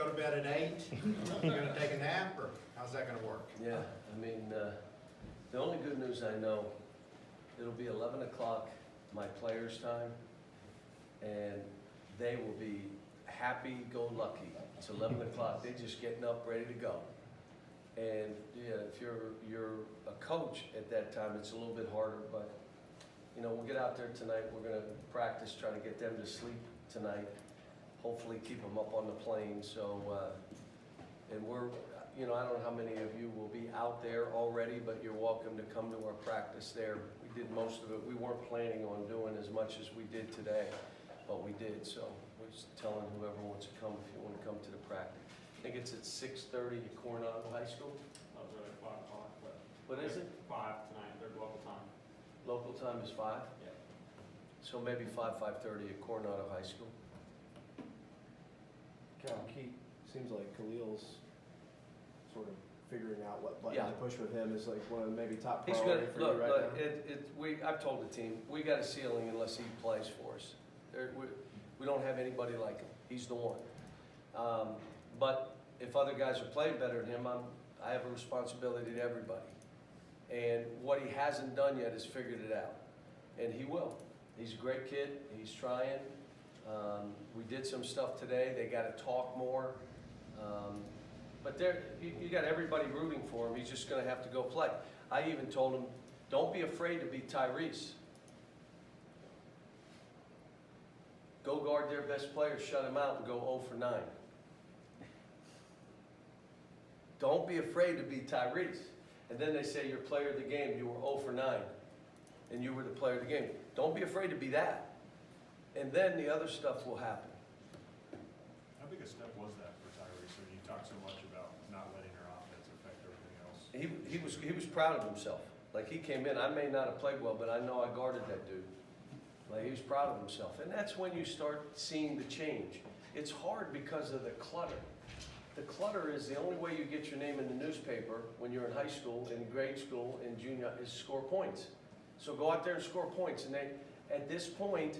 go to bed at 8? You're gonna take a nap, or how's that gonna work? Yeah, I mean, the only good news I know, it'll be 11 o'clock my players' time, and they will be happy-go-lucky. It's 11 o'clock, they're just getting up, ready to go. And yeah, if you're a coach at that time, it's a little bit harder, but you know, we'll get out there tonight. We're gonna practice, trying to get them to sleep tonight. Hopefully keep them up on the plane. So, and we're, you know, I don't know how many of you will be out there already, but you're welcome to come to our practice there. We did most of it. We weren't planning on doing as much as we did today, but we did. So we're just telling whoever wants to come, if you want to come to the practice. I think it's at 6:30 at Coronado High School. That was really 5 o'clock, but. What is it? 5 tonight, they're local time. Local time is 5? Yeah. So maybe 5:30 at Coronado High School. Cal Keat, seems like Khalil's sort of figuring out what button Yeah. to push with him is like one of the maybe top He's priority gonna, for you look, right now. I've told the team, we got a ceiling unless he plays for us. We don't have anybody like him. He's the one. But if other guys are playing better than him, I have a responsibility to everybody. And what he hasn't done yet is figured it out. And he will. He's a great kid. He's trying. We did some stuff today. They got to talk more. But you got everybody rooting for him. He's just going to have to go play. I even told him, don't be afraid to be Tyrese. Go guard their best player, shut him out, and go 0 for 9. Don't be afraid to be Tyrese. And then they say you're player of the game, you were 0 for 9, and you were the player of the game. Don't be afraid to be that. And then the other stuff will happen. How big a step was that for Tyrese when you talk so much about not letting her offense affect everything else? He was proud of himself. Like, he came in, I may not have played well, but I know I guarded that dude. Like, he was proud of himself. And that's when you start seeing the change. It's hard because of the clutter. The clutter is the only way you get your name in the newspaper when you're in high school, in grade school, in junior, is score points. So go out there and score points. And at this point,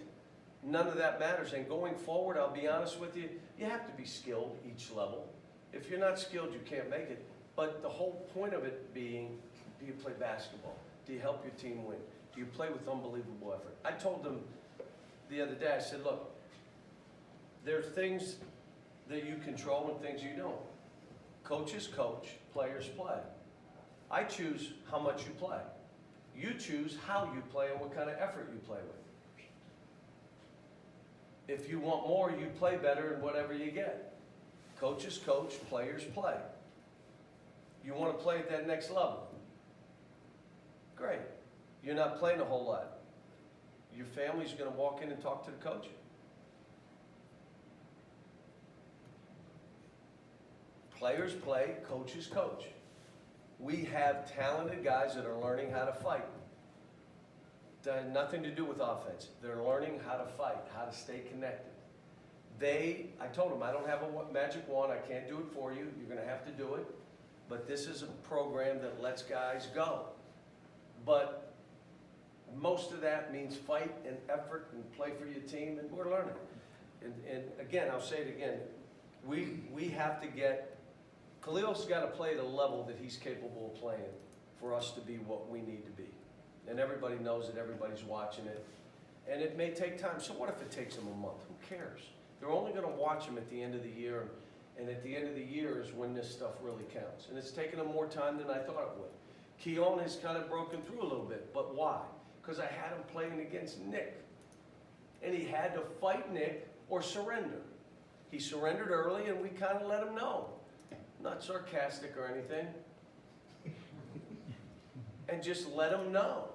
none of that matters. And going forward, I'll be honest with you, you have to be skilled each level. If you're not skilled, you can't make it. But the whole point of it being, do you play basketball? Do you help your team win? Do you play with unbelievable effort? I told them the other day, I said, look, there are things that you control and things you don't. Coaches coach, players play. I choose how much you play. You choose how you play and what kind of effort you play with. If you want more, you play better in whatever you get. Coaches coach, players play. You want to play at that next level? Great. You're not playing a whole lot. Your family's going to walk in and talk to the coach. Players play, coaches coach. We have talented guys that are learning how to fight. That had nothing to do with offense. They're learning how to fight, how to stay connected. I told them, I don't have a magic wand. I can't do it for you. You're going to have to do it. But this is a program that lets guys go. But most of that means fight and effort and play for your team, and we're learning. And again, I'll say it again. We have to get, Khalil's got to play at a level that he's capable of playing for us to be what we need to be. And everybody knows it, everybody's watching it. And it may take time. So what if it takes them a month? Who cares? They're only going to watch him at the end of the year. And at the end of the year is when this stuff really counts. And it's taken them more time than I thought it would. Keon has kind of broken through a little bit. But why? Because I had him playing against Nick. And he had to fight Nick or surrender. He surrendered early, and we kind of let him know. Not sarcastic or anything. And just let him know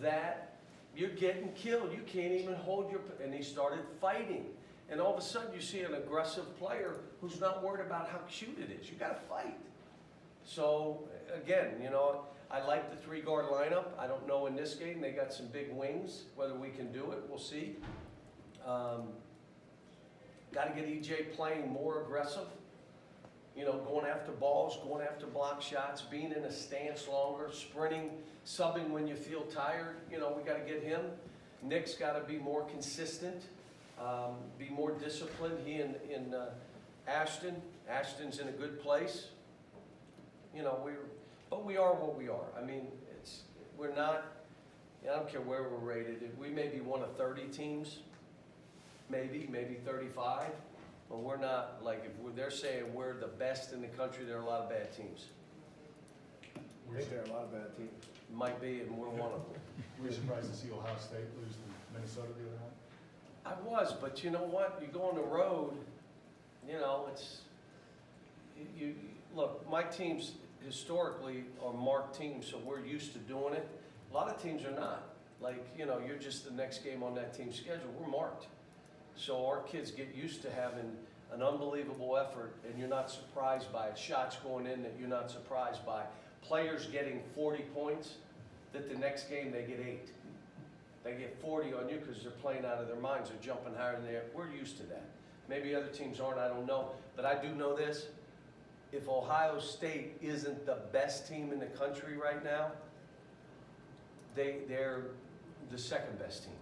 that you're getting killed. You can't even hold your... And he started fighting. And all of a sudden, you see an aggressive player who's not worried about how cute it is. You got to fight. So, again, you know, I like the 3-guard lineup. I don't know in this game. They got some big wings. Whether we can do it, we'll see. Got to get EJ playing more aggressive. You know, going after balls, going after block shots, being in a stance longer, sprinting, subbing when you feel tired. You know, we got to get him. Nick's got to be more consistent, be more disciplined. He and Ashton's in a good place. You know, but we are what we are. I mean, we're not, I don't care where we're rated. We may be one of 30 teams, maybe 35, but we're not, like, they're saying we're the best in the country, there are a lot of bad teams. I think there are a lot of bad teams. Might be, and we're one of them. Were you surprised to see Ohio State lose to Minnesota the other night? I was, but you know what? You go on the road, you know, look, my teams historically are marked teams, so we're used to doing it. A lot of teams are not. Like, you know, you're just the next game on that team's schedule. We're marked. So our kids get used to having an unbelievable effort, and you're not surprised by it. Shots going in that you're not surprised by. Players getting 40 points, that the next game they get 8. They get 40 on you because they're playing out of their minds. They're jumping higher than they are. We're used to that. Maybe other teams aren't, I don't know. But I do know this. If Ohio State isn't the best team in the country right now, they're the second best team.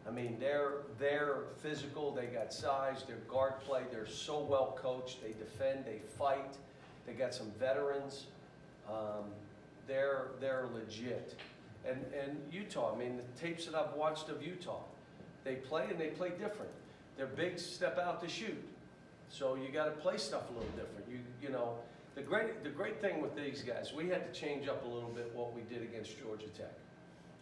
I mean, they're physical, they got size, their guard play, they're so well coached, they defend, they fight, they got some veterans. They're legit. And Utah, I mean, the tapes that I've watched of Utah, they play and they play different. They're big, step out to shoot. So you got to play stuff a little different. You know, the great thing with these guys, we had to change up a little bit what we did against Georgia Tech.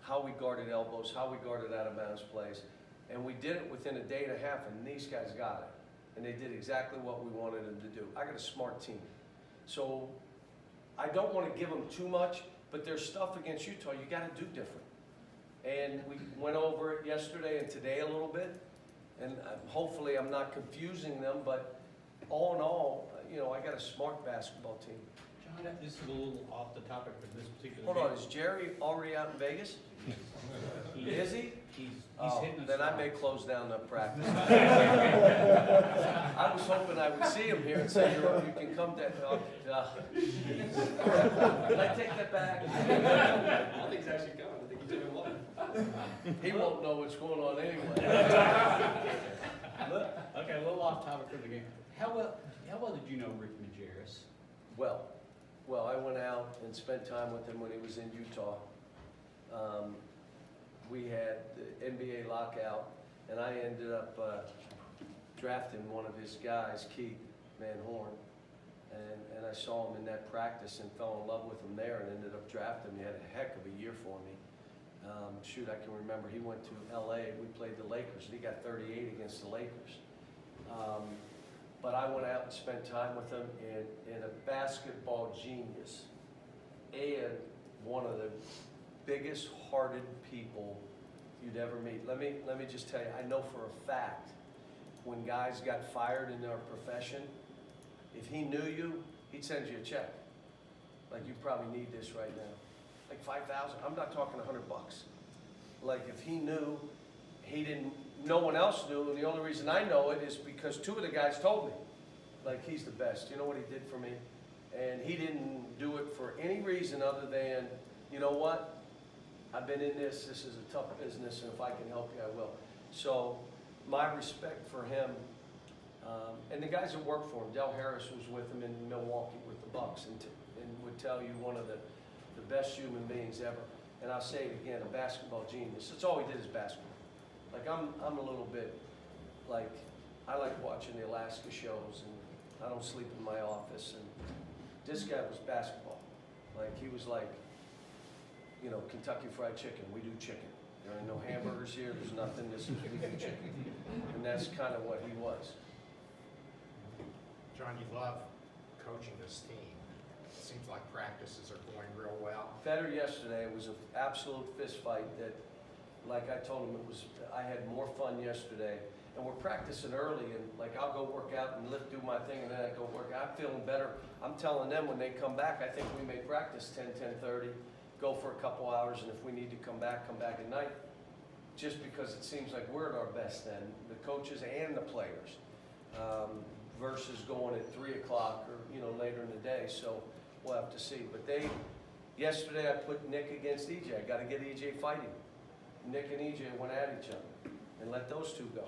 How we guarded elbows, how we guarded out of bounds plays. And we did it within a day and a half, and these guys got it. And they did exactly what we wanted them to do. I got a smart team. So I don't want to give them too much, but there's stuff against Utah you got to do different. And we went over it yesterday and today a little bit. And hopefully I'm not confusing them, but all in all, you know, I got a smart basketball team. John, this is a little off the topic for this particular Hold on, game. is Jerry already out in Vegas? Is he? He's Oh, hitting us then I strong. may close down the practice. I was hoping I would see him here and say, you can come down. Did I take that back? I don't think he's actually coming. I think he's doing one. He won't know what's going on anyway. Okay, a little off topic for the game. How well did you know Rick Majerus? Well, I went out and spent time with him when he was in Utah. We had the NBA lockout, and I ended up drafting one of his guys, Keith Van Horn, and I saw him in that practice and fell in love with him there and ended up drafting him. He had a heck of a year for me. Shoot, I can remember he went to LA, we played the Lakers, and he got 38 against the Lakers. But I went out and spent time with him, and a basketball genius, and one of the biggest hearted people you'd ever meet. Let me just tell you, I know for a fact when guys got fired in their profession, if he knew you, he'd send you a check. Like, you probably need this right now. Like 5,000, I'm not talking $100. Like, if he knew, no one else knew, and the only reason I know it is because 2 of the guys told me. Like, he's the best. You know what he did for me? And he didn't do it for any reason other than, you know what? I've been in this is a tough business, and if I can help you, I will. So my respect for him, and the guys that work for him, Del Harris was with him in Milwaukee with the Bucks, and would tell you one of the best human beings ever. And I'll say it again, a basketball genius. That's all he did is basketball. Like, I'm a little bit, like, I like watching the Alaska shows, and I don't sleep in my office, and this guy was basketball. Like, he was like, you know, Kentucky Fried Chicken, we do chicken. There are no hamburgers here, there's nothing, we do chicken. And that's kind of what he was. John, you love coaching this team. It seems like practices are going real well. Better yesterday, it was an absolute fist fight that, like I told him, I had more fun yesterday. And we're practicing early, and like, I'll go work out and do my thing, and then I go work out. I'm feeling better. I'm telling them when they come back, I think we may practice 10:30, go for a couple hours, and if we need to come back at night. Just because it seems like we're at our best then, the coaches and the players, versus going at 3 o'clock or, you know, later in the day. So we'll have to see. But yesterday I put Nick against EJ. I got to get EJ fighting. Nick and EJ went at each other, and let those two go.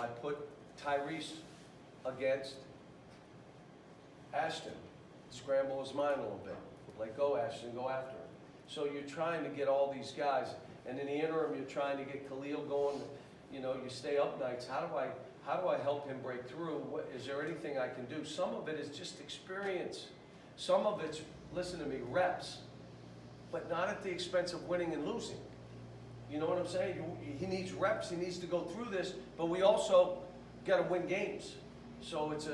I put Tyrese against Ashton, scramble his mind a little bit. Let go, Ashton, go after him. So you're trying to get all these guys, and in the interim, you're trying to get Khalil going. You know, you stay up nights. How do I help him break through? Is there anything I can do? Some of it is just experience. Some of it's, listen to me, reps, but not at the expense of winning and losing. You know what I'm saying? He needs reps. He needs to go through this, but we also got to win games. So it's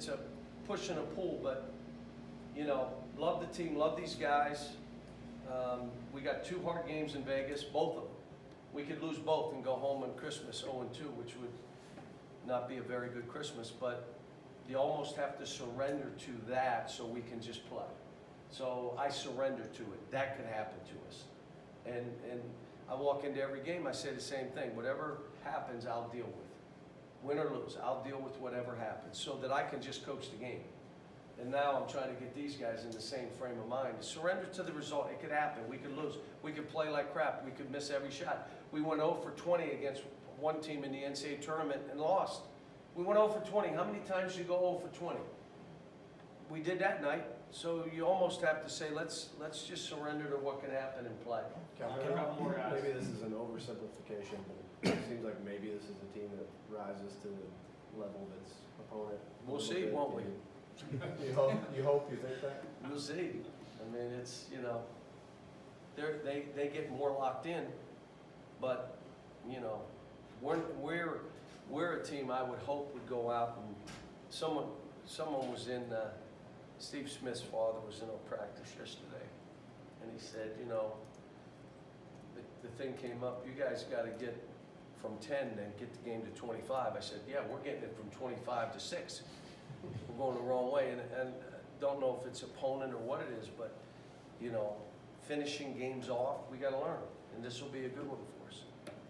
a push and a pull. But you know, love the team, love these guys. We got 2 hard games in Vegas, both of them. We could lose both and go home on Christmas 0-2, which would not be a very good Christmas. But you almost have to surrender to that so we can just play. So I surrender to it. That could happen to us. And I walk into every game, I say the same thing. Whatever happens, I'll deal with. Win or lose, I'll deal with whatever happens so that I can just coach the game. And now I'm trying to get these guys in the same frame of mind. Surrender to the result. It could happen. We could lose. We could play like crap. We could miss every shot. We went 0 for 20 against one team in the NCAA tournament and lost. We went 0 for 20. How many times do you go 0 for 20? We did that night. So you almost have to say, let's just surrender to what can happen and play. A couple more guys. Maybe this is an oversimplification, but it seems like maybe this is a team that rises to the level of its opponent. We'll see, won't we? You hope, you think that? We'll see. I mean, it's, you know, they get more locked in, but, you know, we're a team I would hope would go out and someone was in, Steve Smith's father was in a practice yesterday, and he said, you know, the thing came up, you guys got to get from 10 and get the game to 25. I said, yeah, we're getting it from 25 to 6. We're going the wrong way, and don't know if it's opponent or what it is, but, you know, finishing games off, we got to learn, and this will be a good one for us.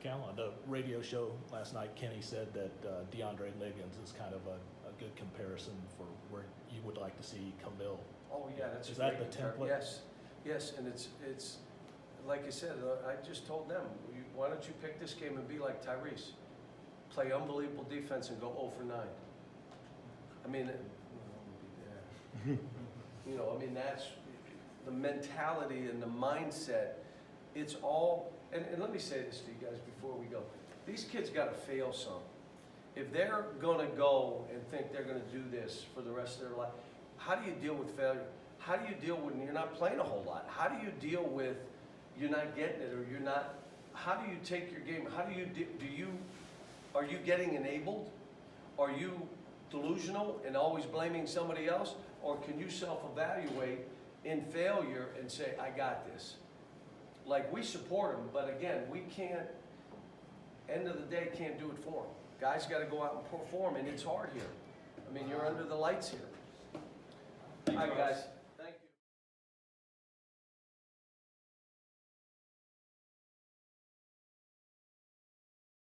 Cal, on the radio show last night, Kenny said that DeAndre Liggins is kind of a good comparison for where you would like to see Khalil. Oh, yeah, that's Is a that great the compar- template? Yes, and it's like I said, I just told them, why don't you pick this game and be like Tyrese? Play unbelievable defense and go 0 for 9. I mean, you know, I mean, that's the mentality and the mindset. It's all, and let me say this to you guys before we go. These kids got to fail some. If they're going to go and think they're going to do this for the rest of their life, how do you deal with failure? How do you deal when you're not playing a whole lot? How do you deal with you're not getting it or you're not, how do you take your game? How do you, are you getting enabled? Are you delusional and always blaming somebody else? Or can you self-evaluate in failure and say, I got this? Like, we support them, but again, we can't, end of the day, can't do it for them. Guys got to go out and perform, and it's hard here. I mean, you're under the lights here. All right, guys.